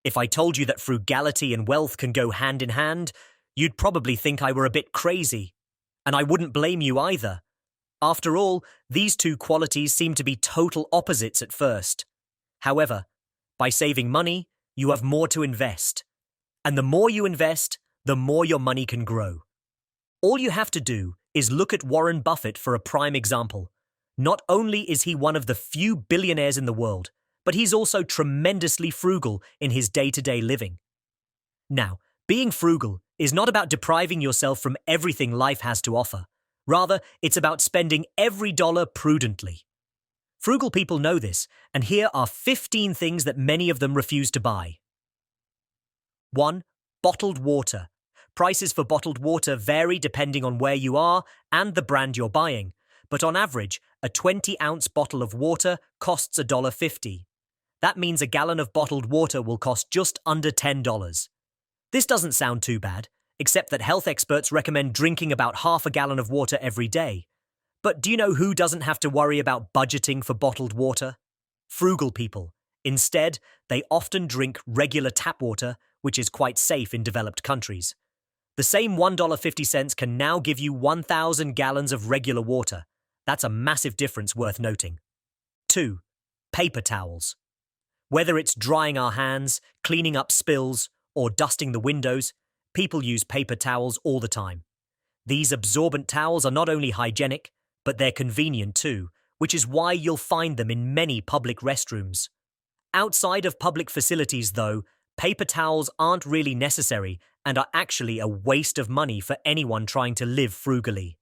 If I told you that frugality and wealth can go hand in hand, you'd probably think I were a bit crazy. And I wouldn't blame you either. After all, these two qualities seem to be total opposites at first. However, by saving money, you have more to invest. And the more you invest, the more your money can grow. All you have to do is look at Warren Buffett for a prime example. Not only is he one of the few billionaires in the world, but he's also tremendously frugal in his day-to-day living. Now, being frugal is not about depriving yourself from everything life has to offer. Rather, it's about spending every dollar prudently. Frugal people know this, and here are 15 things that many of them refuse to buy. 1. Bottled water. Prices for bottled water vary depending on where you are and the brand you're buying, but on average, a 20-ounce bottle of water costs $1.50. That means a gallon of bottled water will cost just under $10. This doesn't sound too bad, except that health experts recommend drinking about half a gallon of water every day. But do you know who doesn't have to worry about budgeting for bottled water? Frugal people. Instead, they often drink regular tap water, which is quite safe in developed countries. The same $1.50 can now give you 1,000 gallons of regular water. That's a massive difference worth noting. 2. Paper towels. Whether it's drying our hands, cleaning up spills, or dusting the windows, people use paper towels all the time. These absorbent towels are not only hygienic, but they're convenient too, which is why you'll find them in many public restrooms. Outside of public facilities, though, paper towels aren't really necessary and are actually a waste of money for anyone trying to live frugally.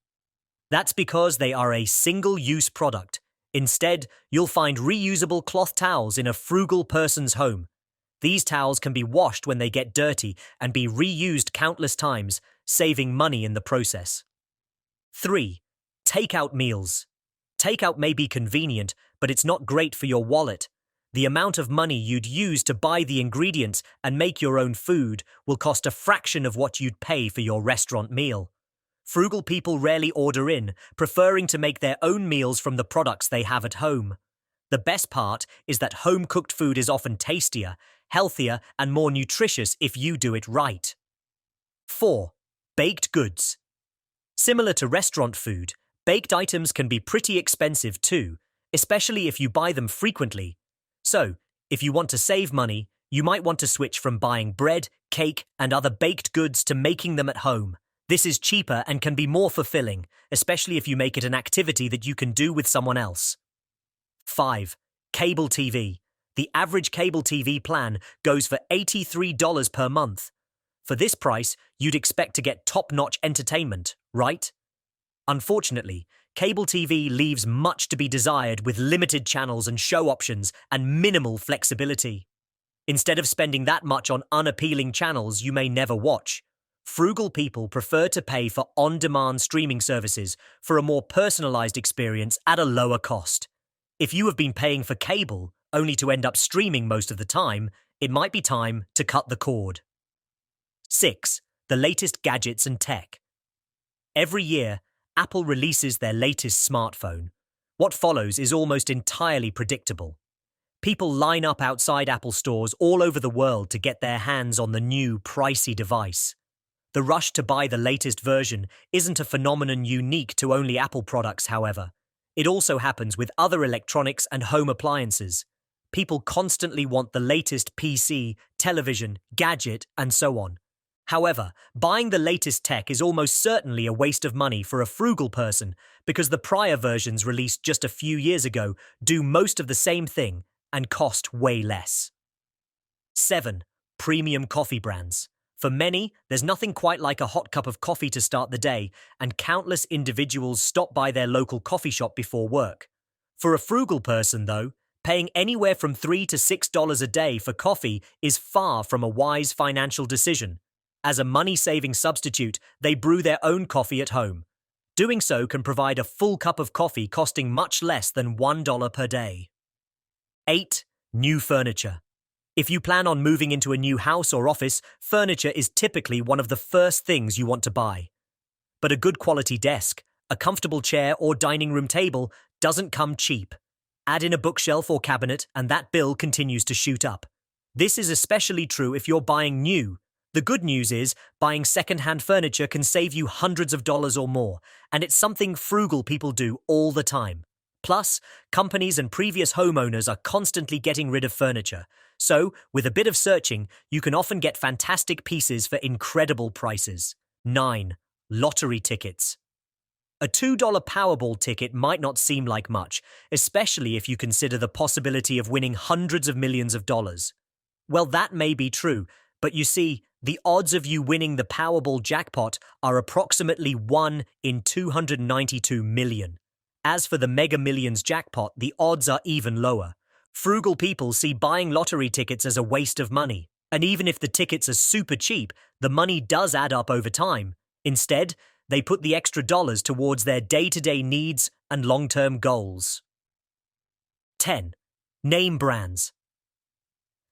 That's because they are a single-use product. Instead, you'll find reusable cloth towels in a frugal person's home. These towels can be washed when they get dirty and be reused countless times, saving money in the process. 3. Takeout meals. Takeout may be convenient, but it's not great for your wallet. The amount of money you'd use to buy the ingredients and make your own food will cost a fraction of what you'd pay for your restaurant meal. Frugal people rarely order in, preferring to make their own meals from the products they have at home. The best part is that home-cooked food is often tastier, healthier, and more nutritious if you do it right. 4. Baked goods. Similar to restaurant food, baked items can be pretty expensive too, especially if you buy them frequently. So, if you want to save money, you might want to switch from buying bread, cake, and other baked goods to making them at home. This is cheaper and can be more fulfilling, especially if you make it an activity that you can do with someone else. 5. Cable TV. The average cable TV plan goes for $83 per month. For this price, you'd expect to get top-notch entertainment, right? Unfortunately, cable TV leaves much to be desired with limited channels and show options and minimal flexibility. Instead of spending that much on unappealing channels you may never watch, frugal people prefer to pay for on-demand streaming services for a more personalized experience at a lower cost. If you have been paying for cable only to end up streaming most of the time, it might be time to cut the cord. 6. The latest gadgets and tech. Every year, Apple releases their latest smartphone. What follows is almost entirely predictable. People line up outside Apple stores all over the world to get their hands on the new, pricey device. The rush to buy the latest version isn't a phenomenon unique to only Apple products, however. It also happens with other electronics and home appliances. People constantly want the latest PC, television, gadget, and so on. However, buying the latest tech is almost certainly a waste of money for a frugal person because the prior versions released just a few years ago do most of the same thing and cost way less. 7. Premium coffee brands. For many, there's nothing quite like a hot cup of coffee to start the day, and countless individuals stop by their local coffee shop before work. For a frugal person, though, paying anywhere from $3 to $6 a day for coffee is far from a wise financial decision. As a money-saving substitute, they brew their own coffee at home. Doing so can provide a full cup of coffee costing much less than $1 per day. 8. New furniture. If you plan on moving into a new house or office, furniture is typically one of the first things you want to buy. But a good quality desk, a comfortable chair or dining room table doesn't come cheap. Add in a bookshelf or cabinet and that bill continues to shoot up. This is especially true if you're buying new. The good news is, buying second-hand furniture can save you hundreds of dollars or more, and it's something frugal people do all the time. Plus, companies and previous homeowners are constantly getting rid of furniture, so with a bit of searching, you can often get fantastic pieces for incredible prices. 9. Lottery tickets. A $2 Powerball ticket might not seem like much, especially if you consider the possibility of winning hundreds of millions of dollars. Well, that may be true, but you see, the odds of you winning the Powerball jackpot are approximately 1 in 292 million. As for the Mega Millions jackpot, the odds are even lower. Frugal people see buying lottery tickets as a waste of money, and even if the tickets are super cheap, the money does add up over time. Instead, they put the extra dollars towards their day-to-day needs and long-term goals. 10. Name brands.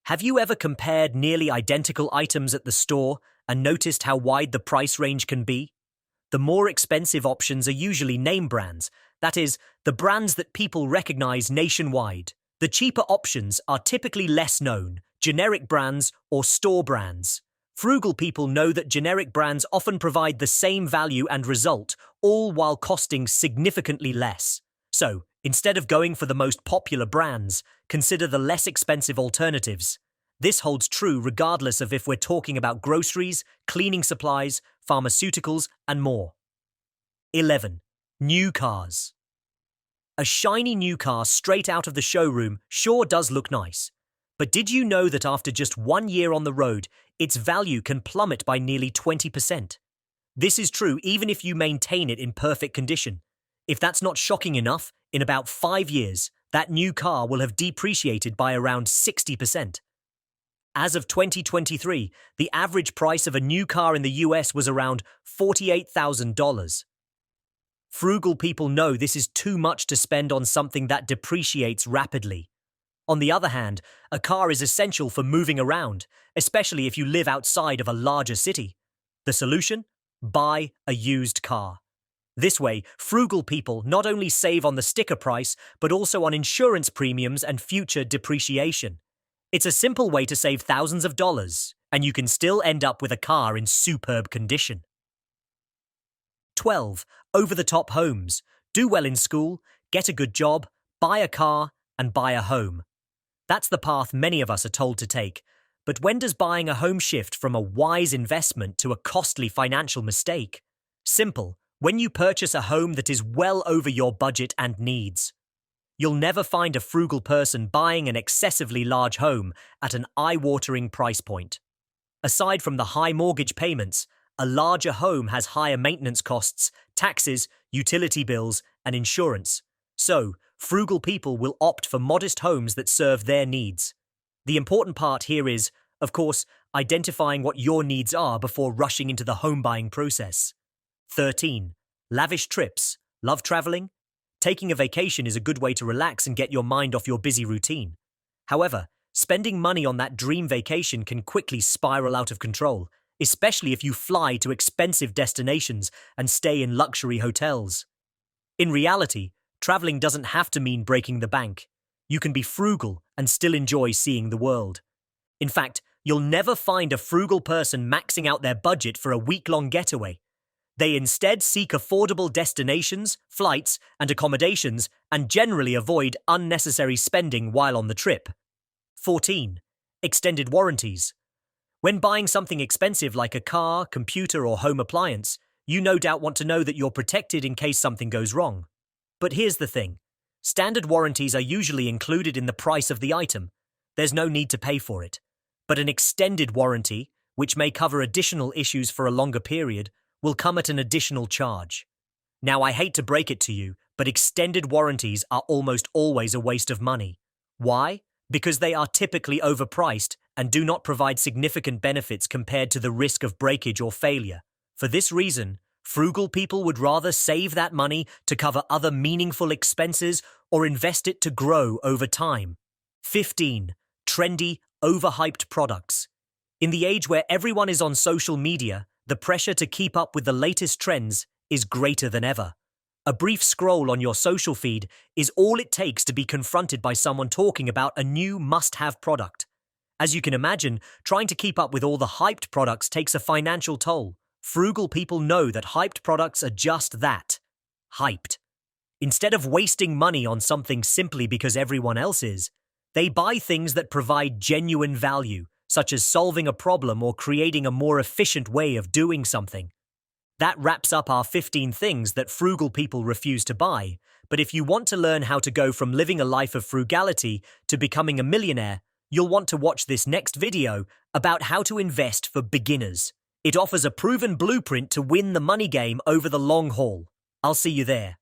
Have you ever compared nearly identical items at the store and noticed how wide the price range can be? The more expensive options are usually name brands, that is, the brands that people recognize nationwide. The cheaper options are typically less known, generic brands or store brands. Frugal people know that generic brands often provide the same value and result, all while costing significantly less. So, instead of going for the most popular brands, consider the less expensive alternatives. This holds true regardless of if we're talking about groceries, cleaning supplies, pharmaceuticals, and more. 11. New cars. A shiny new car straight out of the showroom sure does look nice. But did you know that after just 1 year on the road, its value can plummet by nearly 20%? This is true even if you maintain it in perfect condition. If that's not shocking enough, in about 5 years, that new car will have depreciated by around 60%. As of 2023, the average price of a new car in the US was around $48,000. Frugal people know this is too much to spend on something that depreciates rapidly. On the other hand, a car is essential for moving around, especially if you live outside of a larger city. The solution? Buy a used car. This way, frugal people not only save on the sticker price, but also on insurance premiums and future depreciation. It's a simple way to save thousands of dollars, and you can still end up with a car in superb condition. 12. Over-the-top homes. Do well in school, get a good job, buy a car, and buy a home. That's the path many of us are told to take. But when does buying a home shift from a wise investment to a costly financial mistake? Simple. When you purchase a home that is well over your budget and needs. You'll never find a frugal person buying an excessively large home at an eye-watering price point. Aside from the high mortgage payments, a larger home has higher maintenance costs, taxes, utility bills, and insurance. So, frugal people will opt for modest homes that serve their needs. The important part here is, of course, identifying what your needs are before rushing into the home buying process. 13. Lavish trips. Love traveling? Taking a vacation is a good way to relax and get your mind off your busy routine. However, spending money on that dream vacation can quickly spiral out of control, especially if you fly to expensive destinations and stay in luxury hotels. In reality, traveling doesn't have to mean breaking the bank. You can be frugal and still enjoy seeing the world. In fact, you'll never find a frugal person maxing out their budget for a week-long getaway. They instead seek affordable destinations, flights, and accommodations, and generally avoid unnecessary spending while on the trip. 14. Extended warranties. When buying something expensive like a car, computer, or home appliance, you no doubt want to know that you're protected in case something goes wrong. But here's the thing. Standard warranties are usually included in the price of the item. There's no need to pay for it. But an extended warranty, which may cover additional issues for a longer period, will come at an additional charge. Now, I hate to break it to you, but extended warranties are almost always a waste of money. Why? Because they are typically overpriced and do not provide significant benefits compared to the risk of breakage or failure. For this reason, frugal people would rather save that money to cover other meaningful expenses or invest it to grow over time. 15. Trendy, overhyped products. In the age where everyone is on social media, the pressure to keep up with the latest trends is greater than ever. A brief scroll on your social feed is all it takes to be confronted by someone talking about a new must-have product. As you can imagine, trying to keep up with all the hyped products takes a financial toll. Frugal people know that hyped products are just that. Hyped. Instead of wasting money on something simply because everyone else is, they buy things that provide genuine value, such as solving a problem or creating a more efficient way of doing something. That wraps up our 15 things that frugal people refuse to buy. But if you want to learn how to go from living a life of frugality to becoming a millionaire, you'll want to watch this next video about how to invest for beginners. It offers a proven blueprint to win the money game over the long haul. I'll see you there.